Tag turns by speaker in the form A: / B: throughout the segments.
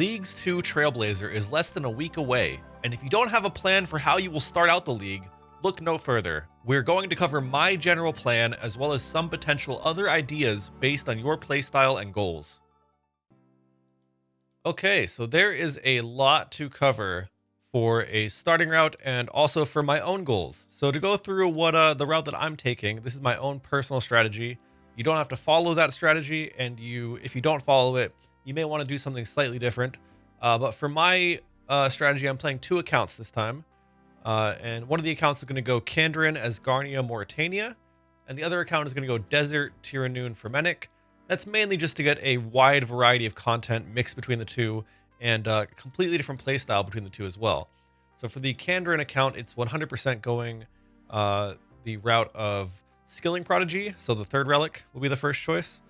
A: Leagues 2 Trailblazer is less than a week away, and if you don't have a plan for how you will start out the league, look no further. We're going to cover my general plan as well as some potential other ideas based on your playstyle and goals. Okay, so there is a lot to cover for a starting route and also for my own goals. So to go through what the route that I'm taking, this is my own personal strategy. You don't have to follow that strategy, and if you don't follow it, you may want to do something slightly different. But for my strategy, I'm playing 2 accounts this time. And one of the accounts is going to go Kandarin as Garnia Mauritania, and the other account is going to go Desert Tiranoon Fermenic. That's mainly just to get a wide variety of content mixed between the two, and completely different playstyle between the two as well. So for the Kandarin account, it's 100% going the route of Skilling Prodigy, so the 3rd relic will be the first choice.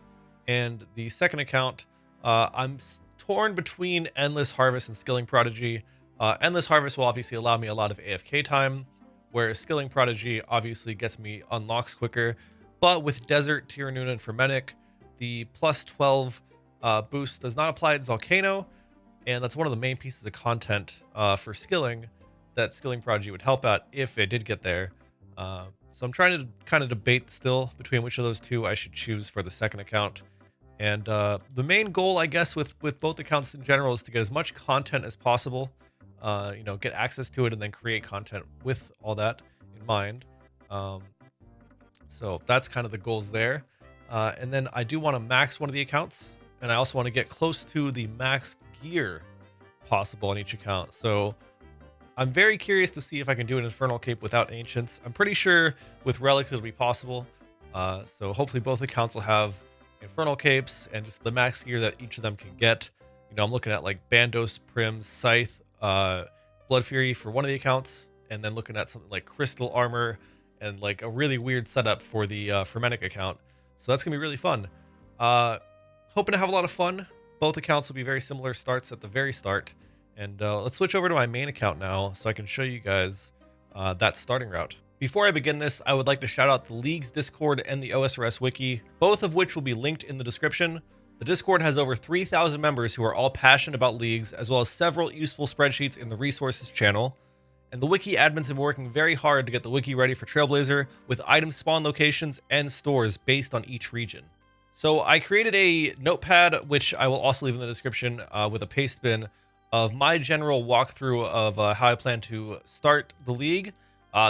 A: And the second account, I'm torn between Endless Harvest and Skilling Prodigy. Endless Harvest will obviously allow me a lot of AFK time, whereas Skilling Prodigy obviously gets me unlocks quicker. But with Desert, Tiranoon, and Fermenic, the plus 12 boost does not apply at Volcano, and that's one of the main pieces of content for skilling that Skilling Prodigy would help out if it did get there. So I'm trying to kind of debate still between which of those two I should choose for the second account. And the main goal, I guess, with both accounts in general is to get as much content as possible. Get access to it and then create content with all that in mind. So that's kind of the goals there. And then I do want to max one of the accounts, and I also want to get close to the max gear possible on each account. So I'm very curious to see if I can do an Infernal Cape without Ancients. I'm pretty sure with Relics it'll be possible. So hopefully both accounts will have Infernal Capes and just the max gear that each of them can get. I'm looking at like Bandos, Prim, Scythe, Blood Fury for one of the accounts, and then looking at something like Crystal Armor and like a really weird setup for the Fermenic account. So that's gonna be really fun. Hoping to have a lot of fun. Both accounts will be very similar starts at the very start. And let's switch over to my main account now so I can show you guys that starting route. Before I begin this, I would like to shout out the League's Discord and the OSRS Wiki, both of which will be linked in the description. The Discord has over 3,000 members who are all passionate about Leagues, as well as several useful spreadsheets in the resources channel. And the Wiki admins have been working very hard to get the Wiki ready for Trailblazer with item spawn locations and stores based on each region. So I created a notepad, which I will also leave in the description with a paste bin of my general walkthrough of how I plan to start the League.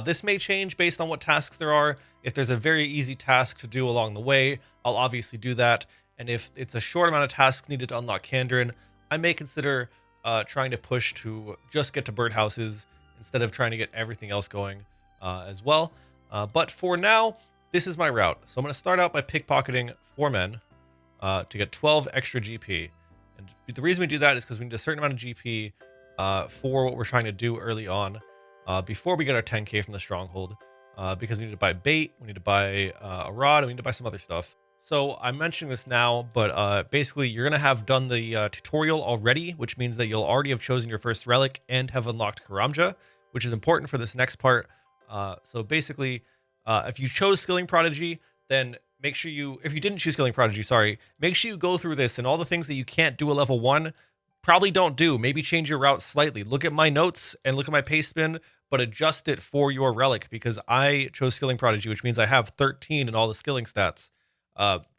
A: This may change based on what tasks there are. If there's a very easy task to do along the way, I'll obviously do that. And if it's a short amount of tasks needed to unlock Kandarin, I may consider trying to push to just get to birdhouses instead of trying to get everything else going as well. But for now, this is my route. So I'm going to start out by pickpocketing 4 men to get 12 extra GP. And the reason we do that is because we need a certain amount of GP for what we're trying to do early on before we get our 10k from the stronghold. Because we need to buy bait, we need to buy a rod, and we need to buy some other stuff. So I'm mentioning this now, but basically you're going to have done the tutorial already, which means that you'll already have chosen your first relic and have unlocked Karamja, which is important for this next part. So basically, if you chose Skilling Prodigy, then make sure if you didn't choose Skilling Prodigy, sorry, make sure you go through this and all the things that you can't do at level 1, probably don't do. Maybe change your route slightly. Look at my notes and look at my paste bin, but adjust it for your relic, because I chose Skilling Prodigy, which means I have 13 in all the skilling stats.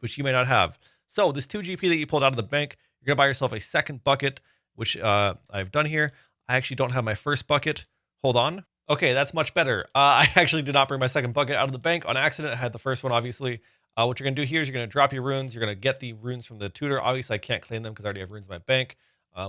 A: Which you may not have. So this 2 GP that you pulled out of the bank, you're gonna buy yourself a second bucket, which I've done here. I actually don't have my first bucket. Hold on. Okay, that's much better. I actually did not bring my second bucket out of the bank on accident. I had the first one, obviously. What you're gonna do here is you're gonna drop your runes. You're gonna get the runes from the tutor. Obviously, I can't claim them because I already have runes in my bank,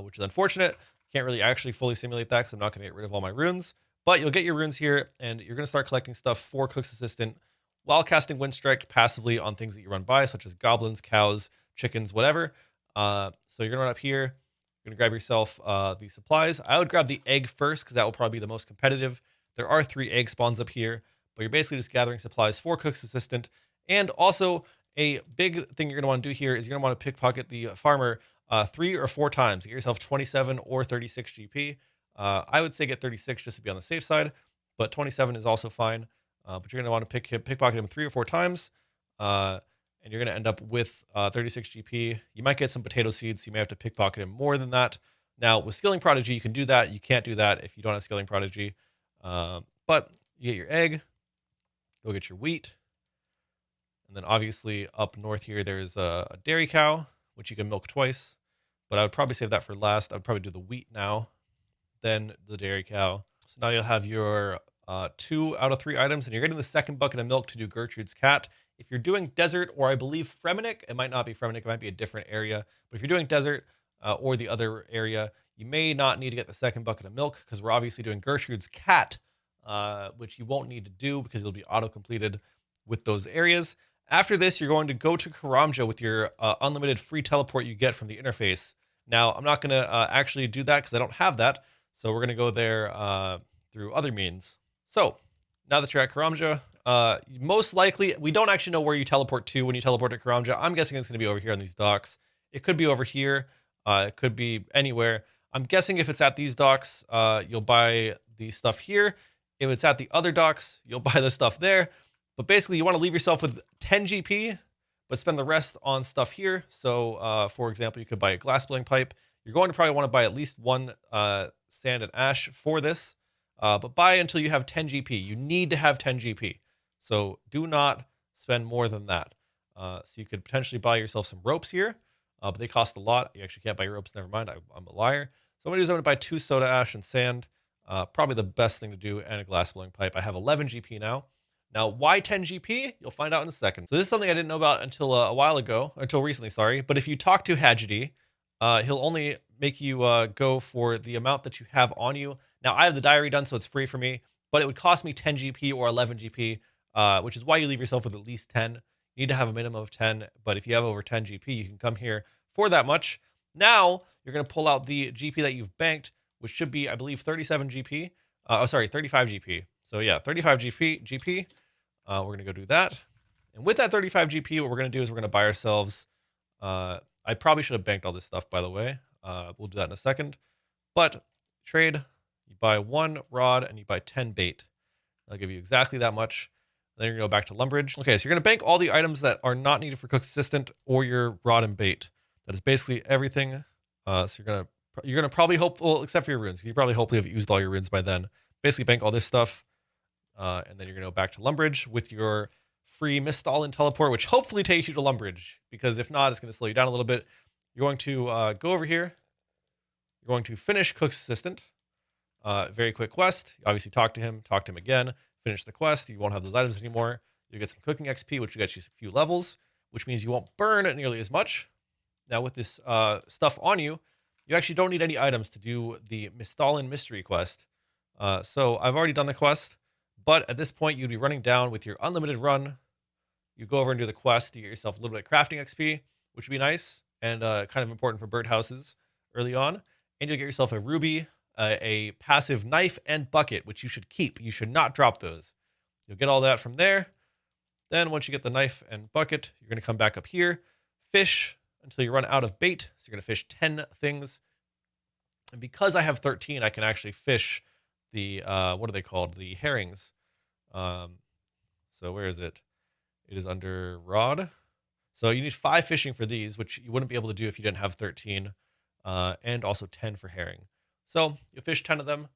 A: which is unfortunate. Can't really actually fully simulate that because I'm not gonna get rid of all my runes. But you'll get your runes here, and you're gonna start collecting stuff for Cook's Assistant while casting Windstrike passively on things that you run by, such as goblins, cows, chickens, whatever. So you're gonna run up here, you're gonna grab yourself the supplies. I would grab the egg first, because that will probably be the most competitive. There are 3 egg spawns up here, but you're basically just gathering supplies for Cook's Assistant. And also, a big thing you're gonna wanna do here is you're gonna wanna pickpocket the farmer 3 or 4 times. Get yourself 27 or 36 GP. I would say get 36 just to be on the safe side, but 27 is also fine. But you're going to want to pickpocket him 3 or 4 times. and you're going to end up with 36 GP. You might get some potato seeds, so you may have to pickpocket him more than that. Now, with Skilling Prodigy, you can do that. You can't do that if you don't have Skilling Prodigy. But you get your egg, go get your wheat. And then obviously up north here, there's a dairy cow, which you can milk twice. But I would probably save that for last. I would probably do the wheat now, then the dairy cow. So now you'll have your 2 out of 3 items, and you're getting the second bucket of milk to do Gertrude's cat. If you're doing desert, or I believe Fremenic, it might not be Fremenic, it might be a different area. But if you're doing desert or the other area, you may not need to get the second bucket of milk, because we're obviously doing Gertrude's cat, which you won't need to do because it'll be auto-completed with those areas. After this, you're going to go to Karamja with your unlimited free teleport you get from the interface. Now, I'm not going to actually do that because I don't have that. So we're going to go there through other means. So now that you're at Karamja, most likely, we don't actually know where you teleport to when you teleport to Karamja. I'm guessing it's going to be over here on these docks. It could be over here. It could be anywhere. I'm guessing if it's at these docks, you'll buy the stuff here. If it's at the other docks, you'll buy the stuff there. But basically, you want to leave yourself with 10 GP, but spend the rest on stuff here. So, for example, you could buy a glass blowing pipe. You're going to probably want to buy at least 1 sand and ash for this. But buy until you have 10 GP. You need to have 10 GP. So do not spend more than that. So you could potentially buy yourself some ropes here, but they cost a lot. You actually can't buy ropes. Never mind. I'm a liar. So I'm going to buy 2 soda ash and sand. Probably the best thing to do, and a glass blowing pipe. I have 11 GP now. Now, why 10 GP? You'll find out in a second. So this is something I didn't know about until a while ago, until recently, sorry. But if you talk to Haggerty, he'll only make you go for the amount that you have on you. Now, I have the diary done, so it's free for me, but it would cost me 10 GP or 11 GP, which is why you leave yourself with at least 10. You need to have a minimum of 10, but if you have over 10 GP, you can come here for that much. Now, you're going to pull out the GP that you've banked, which should be, I believe, 37 GP. 35 GP. So yeah, 35 GP. We're going to go do that. And with that 35 GP, what we're going to do is we're going to buy ourselves, I probably should have banked all this stuff, by the way. We'll do that in a second. But trade, you buy 1 rod and you buy 10 bait. I'll give you exactly that much. Then you're going to go back to Lumbridge. Okay, so you're going to bank all the items that are not needed for Cook's Assistant or your rod and bait. That is basically everything. So you're gonna probably hope, well, except for your runes. You probably hopefully have used all your runes by then. Basically bank all this stuff. And then you're going to go back to Lumbridge with your free Mistall and teleport, which hopefully takes you to Lumbridge, because if not, it's going to slow you down a little bit. You're going to go over here. You're going to finish Cook's Assistant. Very quick quest. You obviously talk to him again, finish the quest. You won't have those items anymore. You'll get some cooking XP, which will get you a few levels, which means you won't burn nearly as much. Now with this stuff on you, you actually don't need any items to do the Mistalin mystery quest. So I've already done the quest. But at this point, you'd be running down with your unlimited run. You go over and do the quest to get yourself a little bit of crafting XP, which would be nice and kind of important for birdhouses early on. And you'll get yourself a ruby, a passive knife, and bucket, which you should keep. You should not drop those. You'll get all that from there. Then once you get the knife and bucket, you're going to come back up here, fish until you run out of bait. So you're going to fish 10 things. And because I have 13, I can actually fish the, what are they called? The herrings. So where is it? It is under rod. So you need 5 fishing for these, which you wouldn't be able to do if you didn't have 13, and also 10 for herring. So you'll fish 10 of them,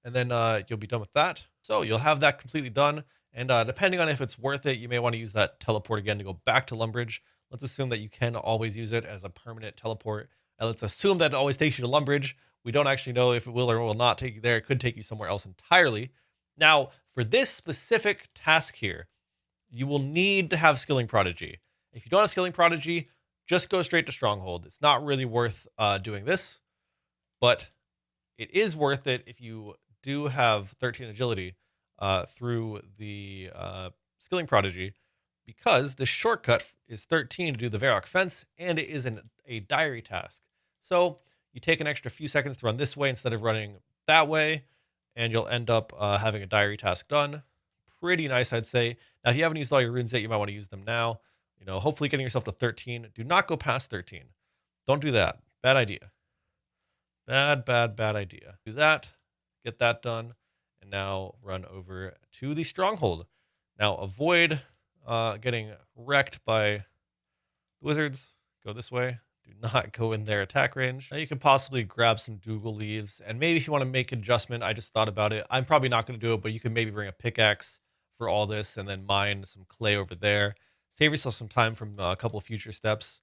A: and then you'll be done with that. So you'll have that completely done. And depending on if it's worth it, you may want to use that teleport again to go back to Lumbridge. Let's assume that you can always use it as a permanent teleport. And let's assume that it always takes you to Lumbridge. We don't actually know if it will or will not take you there. It could take you somewhere else entirely. Now, for this specific task here, you will need to have Skilling Prodigy. If you don't have Skilling Prodigy, just go straight to Stronghold. It's not really worth doing this, but it is worth it if you do have 13 agility through the Skilling Prodigy, because the shortcut is 13 to do the Varrock Fence, and it is a diary task. So you take an extra few seconds to run this way instead of running that way, and you'll end up having a diary task done. Pretty nice, I'd say. Now, if you haven't used all your runes yet, you might want to use them now. You know, hopefully getting yourself to 13. Do not go past 13. Don't do that. Bad idea. Bad idea. Do that. Get that done. And now run over to the Stronghold. Now, avoid getting wrecked by the wizards. Go this way. Do not go in their attack range. Now you can possibly grab some Dougal leaves, and maybe if you want to make an adjustment, I just thought about it. I'm probably not going to do it, but you can maybe bring a pickaxe for all this, and then mine some clay over there. Save yourself some time from a couple of future steps.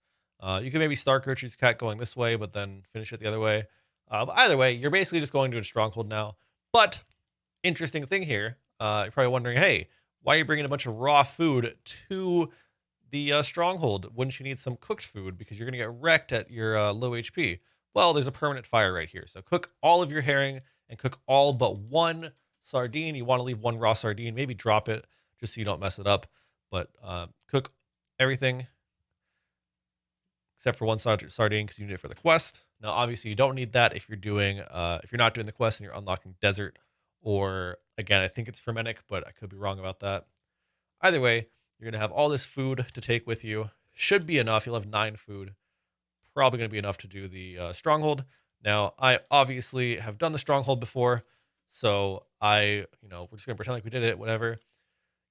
A: You can maybe start Gertrude's Cat going this way, but then finish it the other way. But either way, you're basically just going to a stronghold now. But interesting thing here, you're probably wondering, hey, why are you bringing a bunch of raw food to the stronghold? Wouldn't you need some cooked food because you're going to get wrecked at your low HP? Well, there's a permanent fire right here. So cook all of your herring and cook all but one sardine. You want to leave one raw sardine, maybe drop it just so you don't mess it up. But cook everything except for one sardine because you need it for the quest. Now, obviously, you don't need that if you're doing if you're not doing the quest and you're unlocking desert, or again, I think it's Fermenic, but I could be wrong about that. Either way, you're gonna have all this food to take with you. Should be enough. You'll have 9 food. Probably gonna be enough to do the stronghold. Now, I obviously have done the stronghold before, so we're just gonna pretend like we did it. Whatever.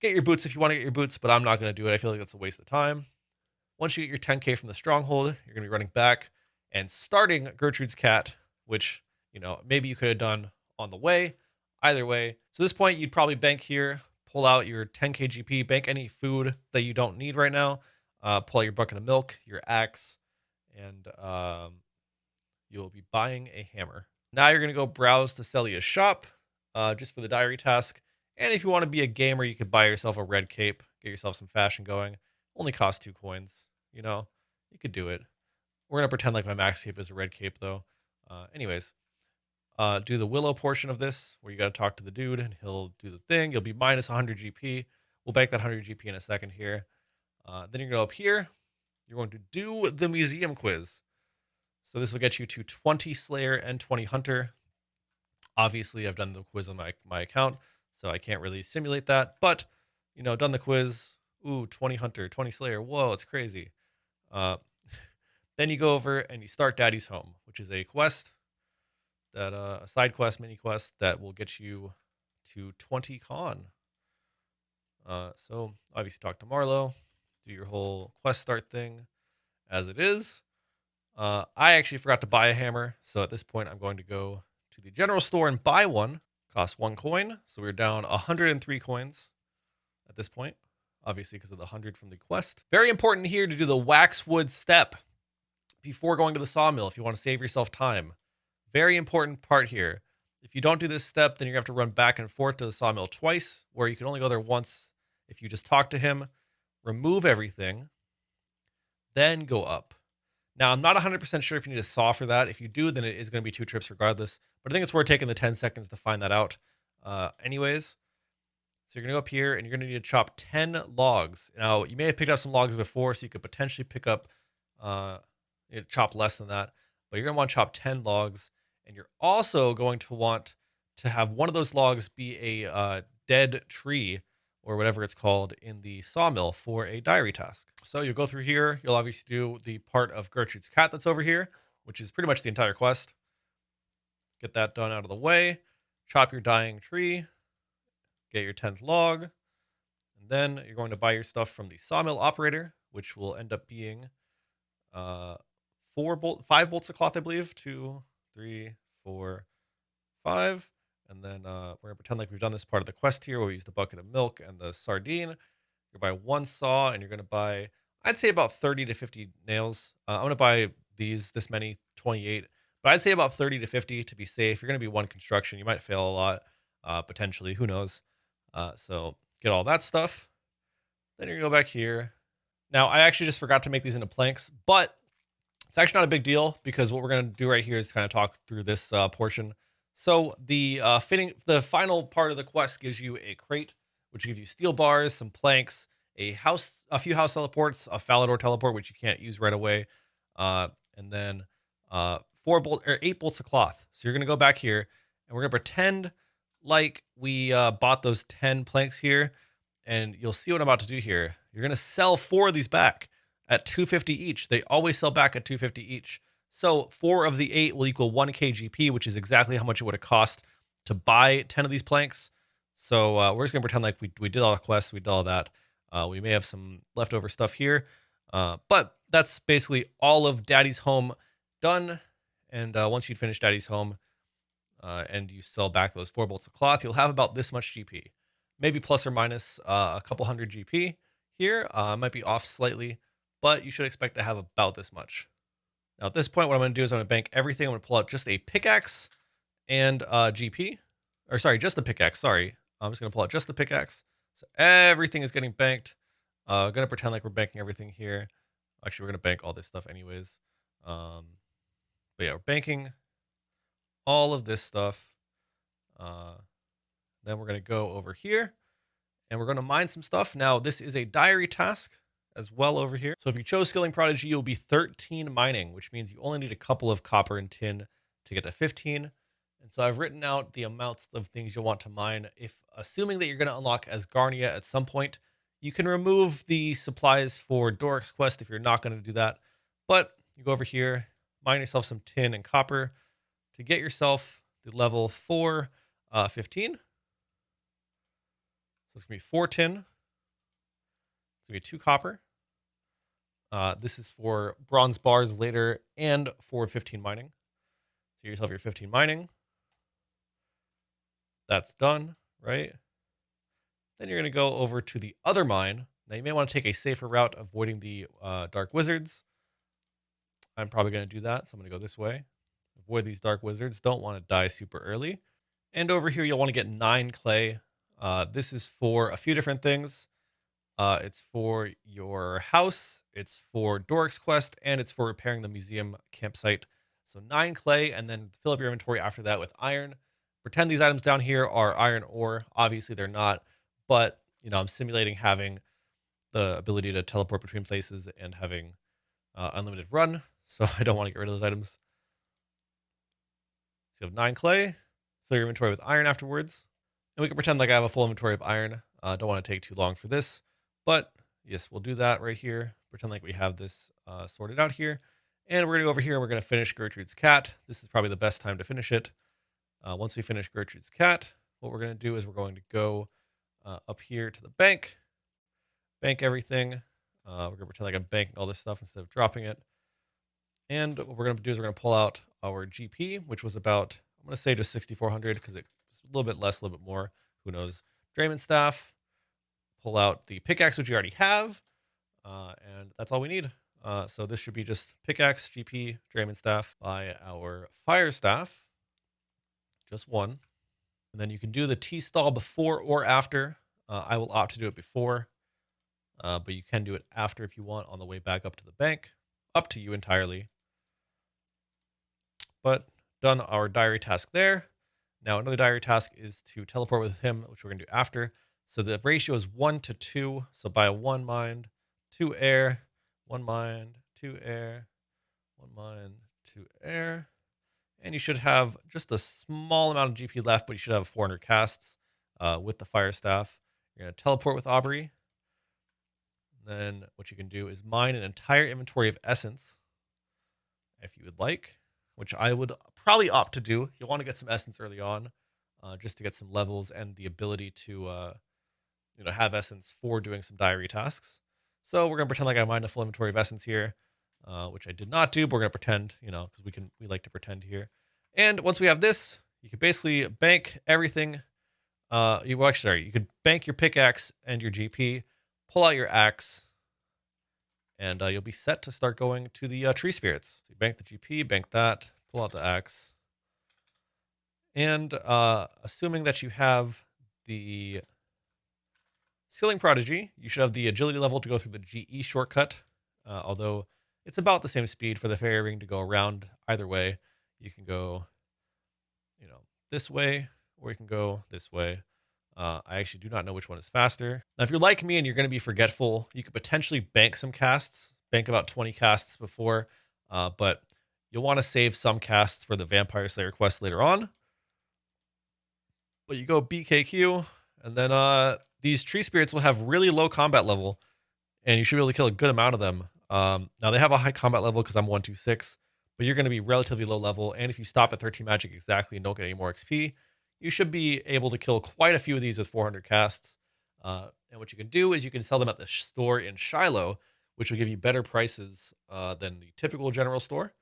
A: Get your boots if you want to get your boots, but I'm not gonna do it. I feel like that's a waste of time. Once you get your 10K from the stronghold, you're going to be running back and starting Gertrude's Cat, which, maybe you could have done on the way. Either way. So at this point, you'd probably bank here, pull out your 10K GP, bank any food that you don't need right now, pull out your bucket of milk, your axe, and you'll be buying a hammer. Now you're going to go browse to Celia's shop, just for the diary task. And if you want to be a gamer, you could buy yourself a red cape, get yourself some fashion going. Only costs 2 coins. You could do it. We're going to pretend like my max cape is a red cape, though. Anyways, do the willow portion of this, where you got to talk to the dude, and he'll do the thing. You'll be minus 100 GP. We'll bank that 100 GP in a second here. Then you're going to go up here. You're going to do the museum quiz. So this will get you to 20 Slayer and 20 Hunter. Obviously, I've done the quiz on my account, so I can't really simulate that. But, done the quiz. Ooh, 20 Hunter, 20 Slayer. Whoa, it's crazy. Then you go over and you start Daddy's Home, which is a quest, a side quest, mini quest that will get you to 20 con. So obviously talk to Marlowe, do your whole quest start thing as it is. I actually forgot to buy a hammer, so at this point I'm going to go to the general store and buy one. Costs 1 coin, so we're down 103 coins at this point. Obviously, because of the 100 from the quest. Very important here to do the waxwood step before going to the sawmill if you want to save yourself time. Very important part here. If you don't do this step, then you're going to have to run back and forth to the sawmill twice, where you can only go there once if you just talk to him, remove everything, then go up. Now, I'm not 100% sure if you need a saw for that. If you do, then it is going to be 2 trips regardless. But I think it's worth taking the 10 seconds to find that out. Anyways. So you're going to go up here, and you're going to need to chop 10 logs. Now, you may have picked up some logs before, so you could potentially pick up, chop less than that. But you're going to want to chop 10 logs, and you're also going to want to have one of those logs be a dead tree, or whatever it's called, in the sawmill for a diary task. So you'll go through here. You'll obviously do the part of Gertrude's Cat that's over here, which is pretty much the entire quest. Get that done out of the way. Chop your dying tree. Get your 10th log, and then you're going to buy your stuff from the sawmill operator, which will end up being 5 bolts of cloth, I believe. 2, 3, 4, 5. And then we're going to pretend like we've done this part of the quest here, where we use the bucket of milk and the sardine. You're going to buy 1 saw, and you're going to buy, I'd say, about 30 to 50 nails. I'm going to buy this many, 28. But I'd say about 30 to 50 to be safe. You're going to be 1 construction. You might fail a lot, potentially. Who knows? So get all that stuff. Then you're going to go back here. Now, I actually just forgot to make these into planks, but it's actually not a big deal, because what we're going to do right here is kind of talk through this portion. So the final part of the quest gives you a crate, which gives you steel bars, some planks, a few house teleports, a Falador teleport, which you can't use right away, and then 8 bolts of cloth. So you're going to go back here, and we're going to pretend like we bought those 10 planks here, and you'll see what I'm about to do here. You're going to sell 4 of these back at 250 each. They always sell back at 250 each. So 4 of the 8 will equal 1 KGP, which is exactly how much it would have cost to buy 10 of these planks. So we're just going to pretend like we did all the quests, we did all that. We may have some leftover stuff here. But that's basically all of Daddy's Home done. And once you'd finish Daddy's Home and you sell back those 4 bolts of cloth, you'll have about this much GP. Maybe plus or minus a couple hundred GP here. Might be off slightly, but you should expect to have about this much. Now at this point, what I'm going to do is I'm going to bank everything. I'm going to pull out just a pickaxe and GP. Or sorry, just the pickaxe. Sorry. I'm just going to pull out just the pickaxe. So everything is getting banked. I'm going to pretend like we're banking everything here. Actually, we're going to bank all this stuff anyways. But yeah, we're banking all of this stuff. Then we're going to go over here and we're going to mine some stuff. Now, this is a diary task as well over here. So if you chose Skilling Prodigy, you'll be 13 mining, which means you only need a couple of copper and tin to get to 15. And so I've written out the amounts of things you'll want to mine. If assuming that you're going to unlock Asgarnia at some point, you can remove the supplies for Doric's quest if you're not going to do that. But you go over here, mine yourself some tin and copper to get yourself the level 4 15. So it's going to be 4 tin. It's going to be 2 copper. This is for bronze bars later and for 15 mining. So you yourself your 15 mining. That's done, right? Then you're going to go over to the other mine. Now you may want to take a safer route, avoiding the dark wizards. I'm probably going to do that, so I'm going to go this way. Avoid these dark wizards. Don't want to die super early. And over here, you'll want to get 9 clay. This is for a few different things. It's for your house, it's for Doric's quest, and it's for repairing the museum campsite. So 9 clay, and then fill up your inventory after that with iron. Pretend these items down here are iron ore. Obviously, they're not, but you know, I'm simulating having the ability to teleport between places and having unlimited run, so I don't want to get rid of those items. So you have 9 clay, fill your inventory with iron afterwards, and we can pretend like I have a full inventory of iron. Don't want to take too long for this, but yes, we'll do that right here. Pretend like we have this sorted out here, and we're going to go over here and we're going to finish Gertrude's cat. This is probably the best time to finish it. Once we finish Gertrude's cat, what we're going to do is we're going to go up here to the bank everything. We're going to pretend like I'm banking all this stuff instead of dropping it. And what we're going to do is we're going to pull out our GP, which was about, I'm going to say just 6,400 because it's a little bit less, a little bit more. Who knows? Drayman staff. Pull out the pickaxe, which you already have. And that's all we need. So this should be just pickaxe, GP, Drayman staff by our fire staff. Just one. And then you can do the T-stall before or after. I will opt to do it before. But you can do it after if you want on the way back up to the bank. Up to you entirely. But done our diary task there. Now another diary task is to teleport with him, which we're going to do after. So the ratio is 1 to 2. So by 1 mind, 2 air, 1 mind, 2 air, 1 mind, 2 air. And you should have just a small amount of GP left, but you should have 400 casts with the fire staff. You're going to teleport with Aubrey. Then what you can do is mine an entire inventory of essence, if you would like, which I would probably opt to do. You'll want to get some essence early on, just to get some levels and the ability to, have essence for doing some diary tasks. So we're gonna pretend like I mined a full inventory of essence here, which I did not do. But we're gonna pretend, because we like to pretend here. And once we have this, you can basically bank everything. You could bank your pickaxe and your GP. Pull out your axe, and you'll be set to start going to the tree spirits. So you bank the GP, bank that, pull out the axe. And assuming that you have the Skilling Prodigy, you should have the agility level to go through the GE shortcut, although it's about the same speed for the fairy ring to go around. Either way, you can go, this way, or you can go this way. I actually do not know which one is faster. Now, if you're like me and you're going to be forgetful, you could potentially bank some casts, bank about 20 casts before, but you'll want to save some casts for the Vampire Slayer quest later on. But you go BKQ, and then these tree spirits will have really low combat level, and you should be able to kill a good amount of them. Now, they have a high combat level because I'm 126, but you're going to be relatively low level, and if you stop at 13 magic exactly and don't get any more XP, you should be able to kill quite a few of these with 400 casts. And what you can do is you can sell them at the store in Shiloh, which will give you better prices than the typical general store.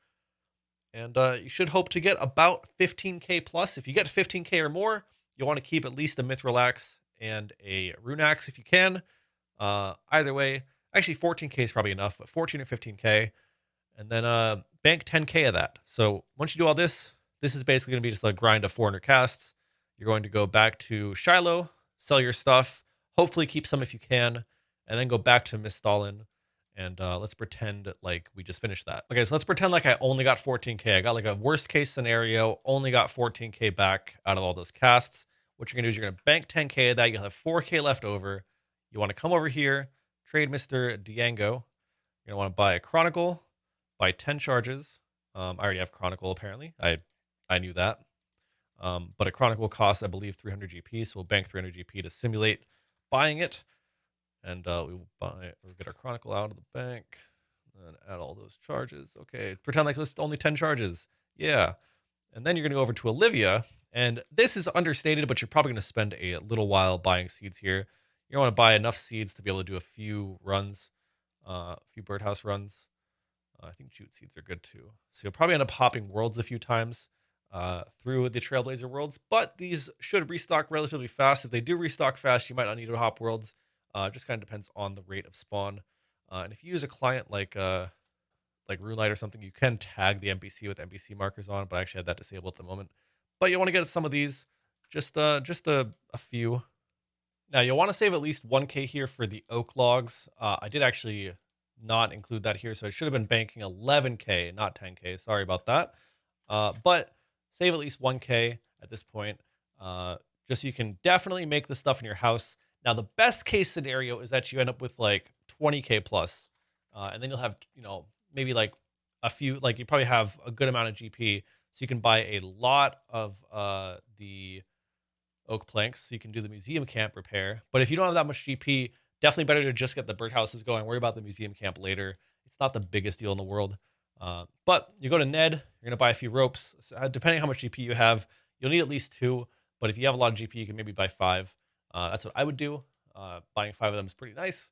A: And you should hope to get about 15k plus. If you get 15k or more, you want to keep at least a mithril axe and a rune axe if you can. Either way, actually 14k is probably enough, but 14 or 15k, and then bank 10k of that. So once you do all this, this is basically going to be just a grind of 400 casts. You're going to go back to Shiloh, sell your stuff, hopefully keep some if you can, and then go back to Mistalin. And let's pretend like we just finished that. Okay, so let's pretend like I only got 14k. I got like a worst case scenario, only got 14k back out of all those casts. What you're gonna do is you're gonna bank 10k of that. You'll have 4k left over. You wanna come over here, trade Mr. Diango. You're gonna wanna buy a Chronicle, buy 10 charges. I already have Chronicle apparently. I knew that. But a Chronicle costs, I believe, 300 GP, so we'll bank 300 GP to simulate buying it. And we will get our Chronicle out of the bank and add all those charges. Okay, pretend like this is only 10 charges. Yeah. And then you're going to go over to Olivia. And this is understated, but you're probably going to spend a little while buying seeds here. You want to buy enough seeds to be able to do a few runs, a few birdhouse runs. I think jute seeds are good too. So you'll probably end up hopping worlds a few times through the Trailblazer worlds. But these should restock relatively fast. If they do restock fast, you might not need to hop worlds. Just kind of depends on the rate of spawn. And if you use a client like RuneLight or something, you can tag the NPC with NPC markers on, but I actually have that disabled at the moment. But you want to get some of these, just a few. Now you'll want to save at least 1k here for the oak logs. I did actually not include that here, so I should have been banking 11k, not 10k. Sorry about that. But save at least 1k at this point, just so you can definitely make the stuff in your house. Now, the best case scenario is that you end up with like 20k plus, and then you'll have, maybe like a few, like you probably have a good amount of GP, so you can buy a lot of the oak planks, so you can do the museum camp repair. But if you don't have that much GP, definitely better to just get the birdhouses going. Worry about the museum camp later. It's not the biggest deal in the world. But you go to Ned, you're gonna buy a few ropes. So, depending on how much GP you have, you'll need at least 2. But if you have a lot of GP, you can maybe buy 5. That's what I would do. Buying 5 of them is pretty nice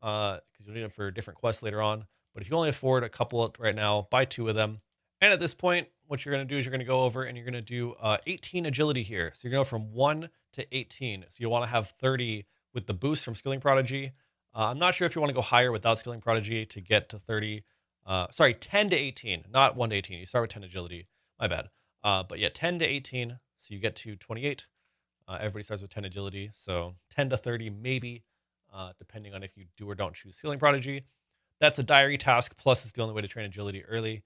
A: because you'll need them for different quests later on. But if you only afford a couple right now, buy 2 of them. And at this point, what you're going to do is you're going to go over and you're going to do 18 agility here. So you're going to go from 1 to 18. So you'll want to have 30 with the boost from Skilling Prodigy. I'm not sure if you want to go higher without Skilling Prodigy to get to 30. Sorry, 10 to 18, not 1 to 18. You start with 10 agility. My bad. But yeah, 10 to 18. So you get to 28. Everybody starts with 10 agility, so 10 to 30 maybe, depending on if you do or don't choose Skilling Prodigy. That's a diary task, plus it's the only way to train agility early.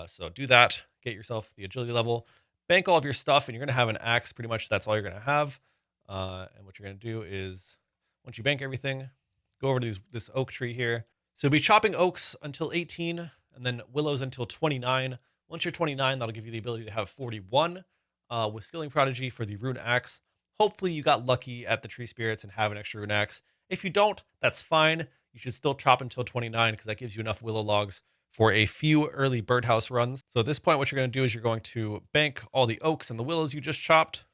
A: So do that, get yourself the agility level, bank all of your stuff, and you're going to have an axe. Pretty much that's all you're going to have. And what you're going to do is, once you bank everything, go over to this oak tree here. So you'll be chopping oaks until 18, and then willows until 29. Once you're 29, that'll give you the ability to have 41 with Skilling Prodigy for the rune axe. Hopefully you got lucky at the tree spirits and have an extra rune axe. If you don't, that's fine. You should still chop until 29 because that gives you enough willow logs for a few early birdhouse runs. So at this point, what you're going to do is you're going to bank all the oaks and the willows you just chopped,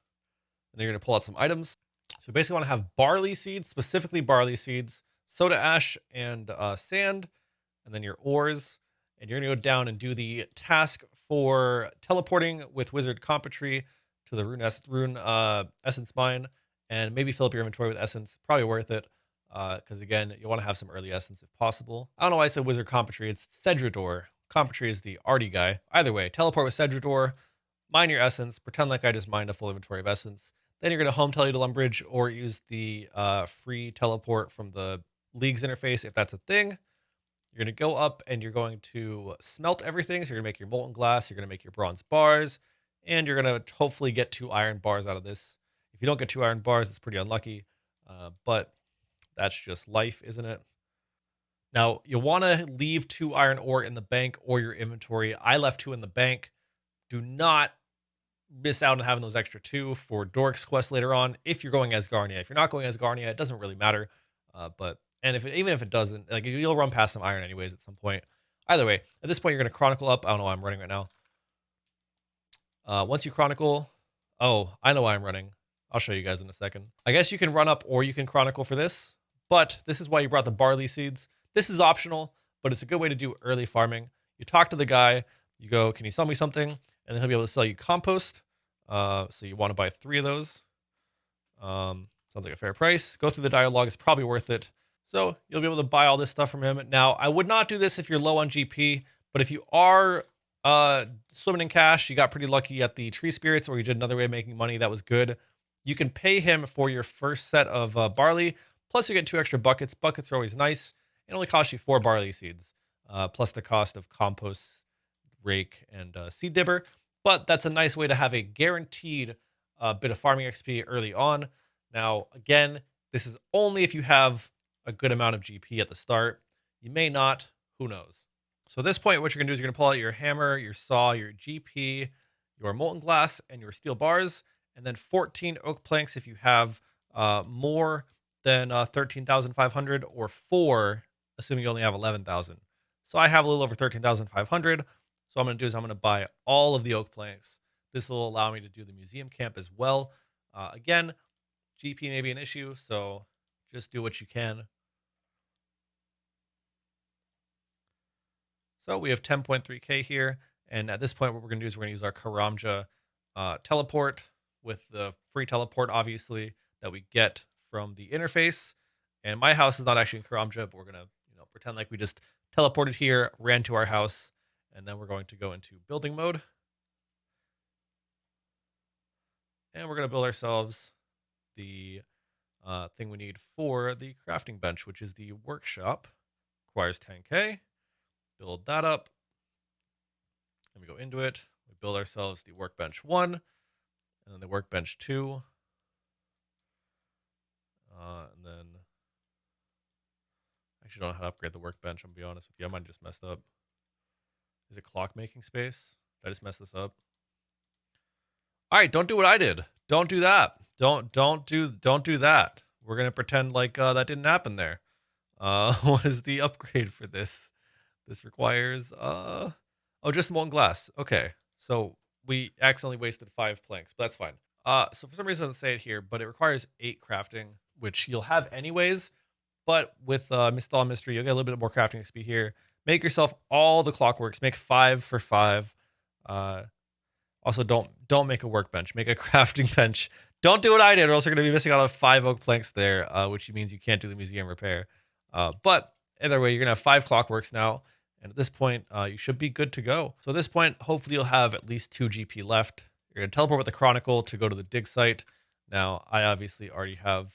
A: and then you're going to pull out some items. So you basically want to have barley seeds, specifically barley seeds, soda ash, and sand, and then your ores. And you're going to go down and do the task for teleporting with Wizard Competry to the rune essence mine, and maybe fill up your inventory with essence. Probably worth it, because again, you want to have some early essence if possible. I don't know why I said Wizard Competry. It's Cedrador. Competry is the arty guy. Either way, teleport with Cedrador, mine your essence, pretend like I just mined a full inventory of essence. Then you're going to home tele to Lumbridge or use the free teleport from the League's interface if that's a thing. You're going to go up and you're going to smelt everything. So you're going to make your molten glass, you're going to make your bronze bars, and you're going to hopefully get 2 iron bars out of this. If you don't get 2 iron bars, it's pretty unlucky, but that's just life, isn't it? Now, you'll want to leave 2 iron ore in the bank or your inventory. I left 2 in the bank. Do not miss out on having those extra 2 for Doric's quest later on if you're going as Garnia. If you're not going as Garnia, it doesn't really matter. Even if it doesn't, like, you'll run past some iron anyways at some point. Either way, at this point, you're going to chronicle up. I don't know why I'm running right now. Once you chronicle, oh, I know why I'm running. I'll show you guys in a second. I guess you can run up or you can chronicle for this, but this is why you brought the barley seeds. This is optional, but it's a good way to do early farming. You talk to the guy, you go, can you sell me something? And then he'll be able to sell you compost. So you want to buy 3 of those. Sounds like a fair price. Go through the dialogue. It's probably worth it. So you'll be able to buy all this stuff from him. Now, I would not do this if you're low on GP, but if you are swimming in cash, you got pretty lucky at the tree spirits, or you did another way of making money that was good, you can pay him for your first set of barley, plus you get 2 extra buckets. Buckets are always nice. It only costs you 4 barley seeds, plus the cost of compost, rake, and seed dibber. But that's a nice way to have a guaranteed bit of farming XP early on. Now, again, this is only if you have a good amount of GP at the start. You may not, who knows? So at this point, what you're gonna do is you're gonna pull out your hammer, your saw, your GP, your molten glass, and your steel bars, and then 14 oak planks if you have more than 13,500, or 4, assuming you only have 11,000. So I have a little over 13,500. So what I'm gonna do is I'm gonna buy all of the oak planks. This will allow me to do the museum camp as well. Again, GP may be an issue, so just do what you can. So we have 10.3k here, and at this point what we're going to do is we're going to use our Karamja teleport with the free teleport, obviously, that we get from the interface. And my house is not actually in Karamja, but we're going to pretend like we just teleported here, ran to our house, and then we're going to go into building mode. And we're going to build ourselves the thing we need for the crafting bench, which is the workshop. Requires 10k. Build that up. Then we go into it. We build ourselves the workbench 1, and then the workbench 2. And then I actually don't know how to upgrade the workbench. I'm gonna be honest with you. I might have just messed up. Is it clock making space? Did I just mess this up? All right, don't do what I did. Don't do that. Don't do that. We're gonna pretend like that didn't happen there. What is the upgrade for this? This requires oh, just molten glass. Okay, so we accidentally wasted 5 planks, but that's fine. So for some reason it doesn't say it here, but it requires 8 crafting, which you'll have anyways. But with Install Mystery, you'll get a little bit more crafting XP here. Make yourself all the clockworks. Make 5 for 5. Also, don't make a workbench. Make a crafting bench. Don't do what I did, or else you're going to be missing out on 5 oak planks there, which means you can't do the museum repair. But either way, you're going to have 5 clockworks now. And at this point, you should be good to go. So at this point, hopefully you'll have at least 2 GP left. You're going to teleport with the Chronicle to go to the dig site. Now, I obviously already have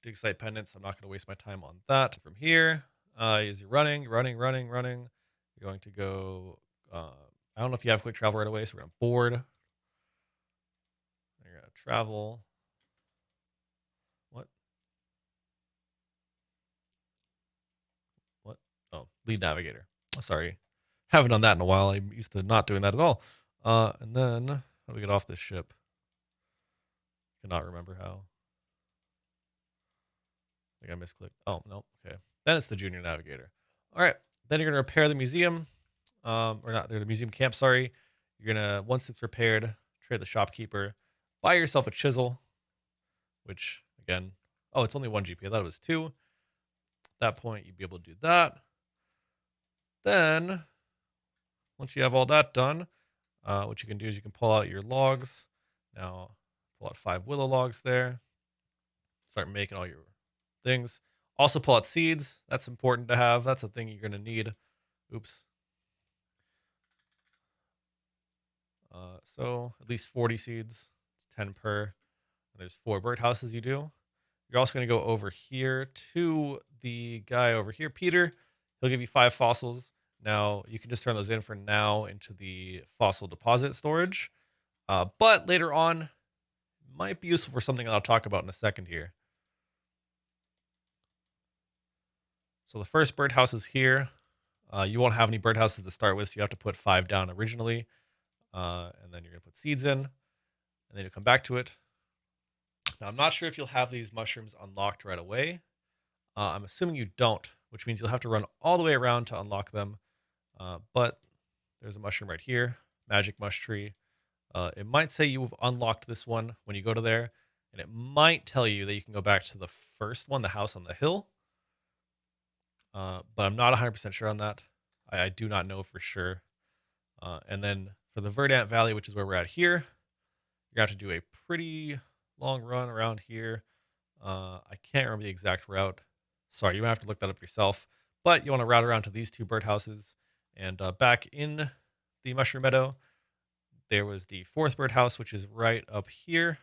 A: dig site pendants, so I'm not going to waste my time on that. From here, as you're running. You're going to go, I don't know if you have quick travel right away, so we're going to board. You're going to travel. What? Oh, lead navigator. Sorry. Haven't done that in a while. I'm used to not doing that at all. And then, how do we get off this ship? Cannot remember how. I think I misclicked. Oh, no. Okay. Then it's the junior navigator. All right. Then you're going to repair the museum. Or not, the museum camp, sorry. You're going to, once it's repaired, trade the shopkeeper. Buy yourself a chisel. Which, again, oh, it's only 1 GP. I thought it was 2. At that point, you'd be able to do that. Then, once you have all that done, what you can do is you can pull out your logs. Now, pull out 5 willow logs there. Start making all your things. Also pull out seeds. That's important to have. That's a thing you're going to need. Oops. So at least 40 seeds. It's 10 per. There's 4 birdhouses you do. You're also going to go over here to the guy over here, Peter. He'll give you 5 fossils. Now, you can just turn those in for now into the fossil deposit storage. But later on, might be useful for something that I'll talk about in a second here. So the first birdhouse is here. You won't have any birdhouses to start with, so you have to put 5 down originally. And then you're going to put seeds in. And then you'll come back to it. Now, I'm not sure if you'll have these mushrooms unlocked right away. I'm assuming you don't, which means you'll have to run all the way around to unlock them. But there's a mushroom right here, magic mush tree. It might say you've unlocked this one when you go to there, and it might tell you that you can go back to the first one, the house on the hill. but I'm not 100% sure on that. I do not know for sure. And then for the Verdant Valley, which is where we're at here, you're going to have to do a pretty long run around here. I can't remember the exact route. Sorry, you have to look that up yourself. But you want to route around to these two birdhouses. And back in the Mushroom Meadow, there was the fourth birdhouse, which is right up here.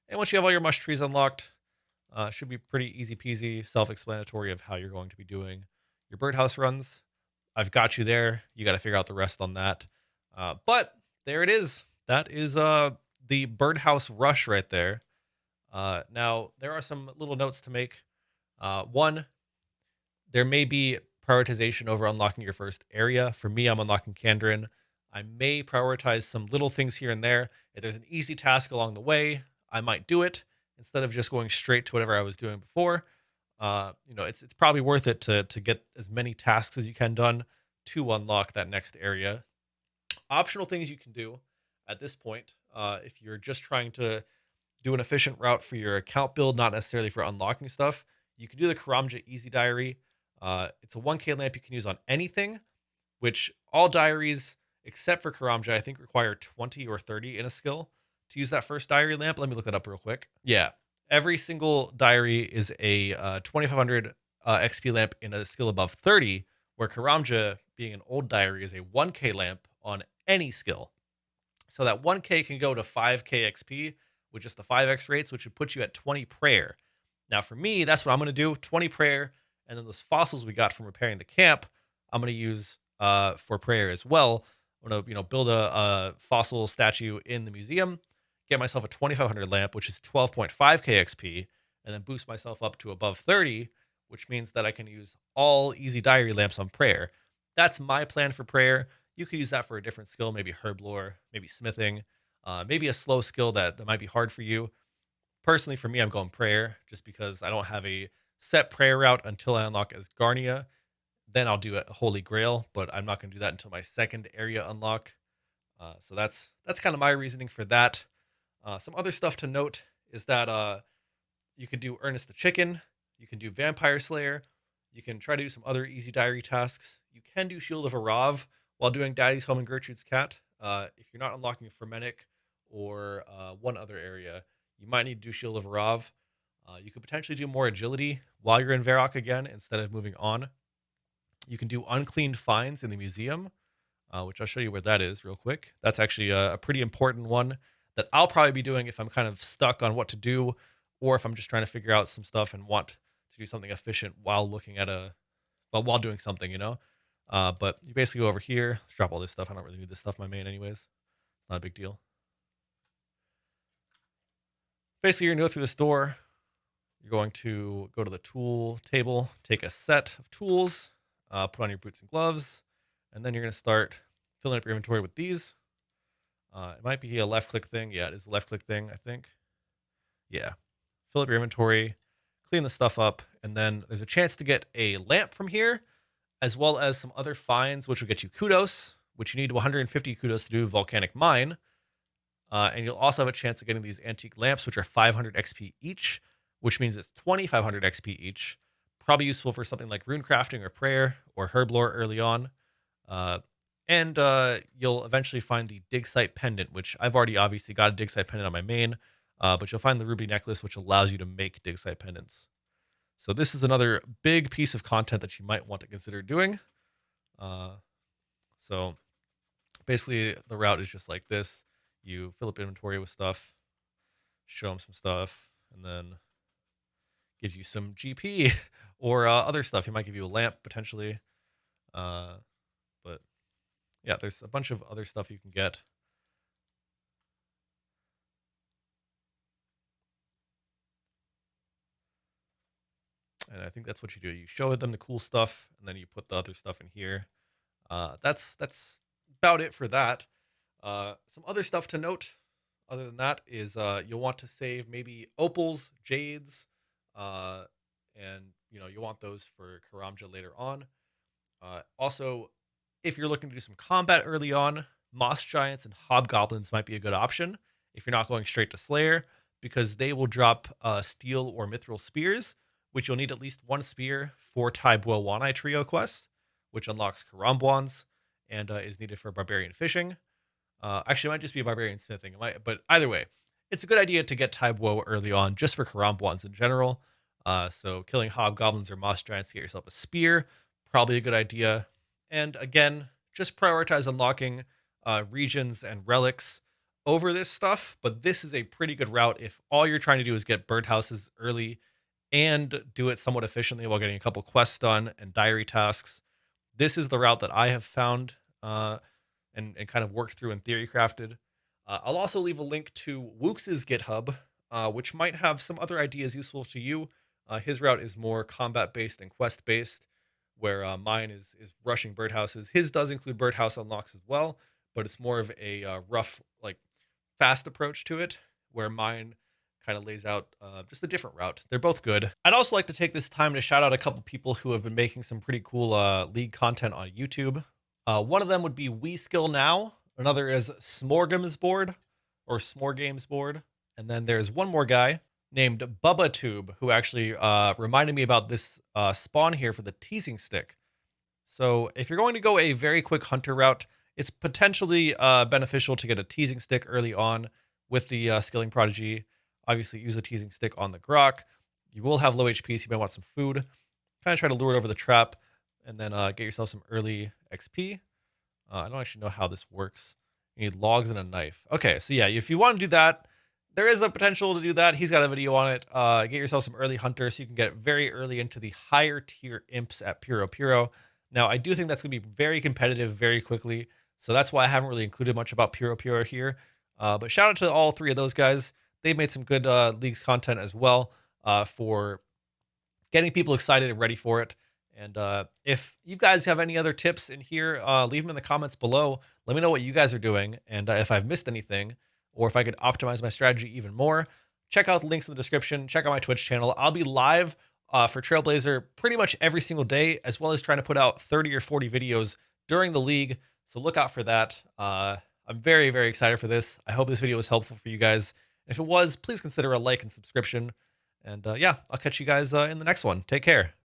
A: And once you have all your mush trees unlocked, should be pretty easy peasy, self-explanatory of how you're going to be doing your birdhouse runs. I've got you there. You got to figure out the rest on that. But there it is. That is the birdhouse rush right there. Now, there are some little notes to make. One, there may be prioritization over unlocking your first area. For me, I'm unlocking Kandrin. I may prioritize some little things here and there. If there's an easy task along the way, I might do it instead of just going straight to whatever I was doing before. It's probably worth it to get as many tasks as you can done to unlock that next area. Optional things you can do at this point, if you're just trying to do an efficient route for your account build, not necessarily for unlocking stuff, you can do the Karamja Easy Diary. It's a 1K lamp you can use on anything, which all diaries except for Karamja, I think, require 20 or 30 in a skill to use that first diary lamp. Let me look it up real quick. Yeah, every single diary is a 2500 XP lamp in a skill above 30, where Karamja, being an old diary, is a 1K lamp on any skill. So that 1K can go to 5K XP with just the 5x rates, which would put you at 20 prayer. Now, for me, that's what I'm going to do, 20 prayer, and then those fossils we got from repairing the camp, I'm going to use for prayer as well. I'm going to build a fossil statue in the museum, get myself a 2500 lamp, which is 12.5k XP, and then boost myself up to above 30, which means that I can use all easy diary lamps on prayer. That's my plan for prayer. You could use that for a different skill, maybe herb lore, maybe smithing, maybe a slow skill that might be hard for you. Personally, for me, I'm going prayer just because I don't have a set prayer route until I unlock Asgarnia. Then I'll do a Holy Grail, but I'm not going to do that until my second area unlock. So that's kind of my reasoning for that. Some other stuff to note is that you could do Ernest the Chicken, you can do Vampire Slayer, you can try to do some other easy diary tasks. You can do Shield of Arav while doing Daddy's Home and Gertrude's Cat. If you're not unlocking Fermenic or one other area, you might need to do Shield of Arav. You could potentially do more agility while you're in Varrock again instead of moving on. You can do uncleaned finds in the museum, which I'll show you where that is real quick. That's actually a pretty important one that I'll probably be doing if I'm kind of stuck on what to do, or if I'm just trying to figure out some stuff and want to do something efficient while looking at while doing something, But you basically go over here, let's drop all this stuff. I don't really need this stuff in my main anyways. It's not a big deal. Basically, you're going to go through this door. You're going to go to the tool table, take a set of tools, put on your boots and gloves, and then you're going to start filling up your inventory with these. It might be a left-click thing. Yeah, it is a left-click thing, I think. Yeah. Fill up your inventory, clean the stuff up, and then there's a chance to get a lamp from here, as well as some other finds, which will get you kudos, which you need 150 kudos to do Volcanic Mine. And you'll also have a chance of getting these antique lamps, which are 500 XP each, which means it's 2,500 XP each. Probably useful for something like rune crafting or prayer or herb lore early on. And you'll eventually find the dig site pendant, which I've already obviously got a dig site pendant on my main, but you'll find the ruby necklace, which allows you to make dig site pendants. So this is another big piece of content that you might want to consider doing. So basically the route is just like this. You fill up inventory with stuff, show them some stuff, and then gives you some GP or other stuff. He might give you a lamp potentially. But yeah, there's a bunch of other stuff you can get. And I think that's what you do. You show them the cool stuff, and then you put the other stuff in here. That's about it for that. Some other stuff to note other than that is you'll want to save maybe opals, jades, and you'll want those for Karamja later on. Also, if you're looking to do some combat early on, moss giants and hobgoblins might be a good option if you're not going straight to Slayer, because they will drop steel or mithril spears, which you'll need at least 1 spear for Taibo Wanai Trio quest, which unlocks Karambwans and is needed for Barbarian Fishing. Actually, it might just be Barbarian Smithing. But either way, it's a good idea to get Taibo early on just for Karambwans in general. So killing Hobgoblins or Moss Giants to get yourself a spear, probably a good idea. And again, just prioritize unlocking regions and relics over this stuff. But this is a pretty good route if all you're trying to do is get birdhouses early and do it somewhat efficiently while getting a couple quests done and diary tasks. This is the route that I have found and kind of worked through and theory crafted. I'll also leave a link to Wooks's GitHub, which might have some other ideas useful to you. His route is more combat based and quest based, where mine is rushing birdhouses. His does include birdhouse unlocks as well, but it's more of a rough, like fast approach to it, where mine kind of lays out just a different route. They're both good. I'd also like to take this time to shout out a couple people who have been making some pretty cool League content on YouTube. One of them would be We Skill Now. Another is Smorgamsboard or Smorgamesboard. And then there's one more guy named BubbaTube who actually reminded me about this spawn here for the teasing stick. So if you're going to go a very quick hunter route, it's potentially beneficial to get a teasing stick early on with the Skilling Prodigy. Obviously, use a teasing stick on the grok. You will have low HP, so you might want some food. Kind of try to lure it over the trap, and then get yourself some early XP. I don't actually know how this works. You need logs and a knife. Okay, so yeah, if you want to do that, there is a potential to do that. He's got a video on it. Get yourself some early hunters so you can get very early into the higher tier imps at Puro Puro. Now, I do think that's going to be very competitive very quickly, so that's why I haven't really included much about Puro Puro here. But shout out to all three of those guys. They've made some good Leagues content as well for getting people excited and ready for it. And if you guys have any other tips in here, leave them in the comments below. Let me know what you guys are doing and if I've missed anything or if I could optimize my strategy even more. Check out the links in the description. Check out my Twitch channel. I'll be live for Trailblazer pretty much every single day, as well as trying to put out 30 or 40 videos during the league. So look out for that. I'm very, very excited for this. I hope this video was helpful for you guys. If it was, please consider a like and subscription. And yeah, I'll catch you guys in the next one. Take care.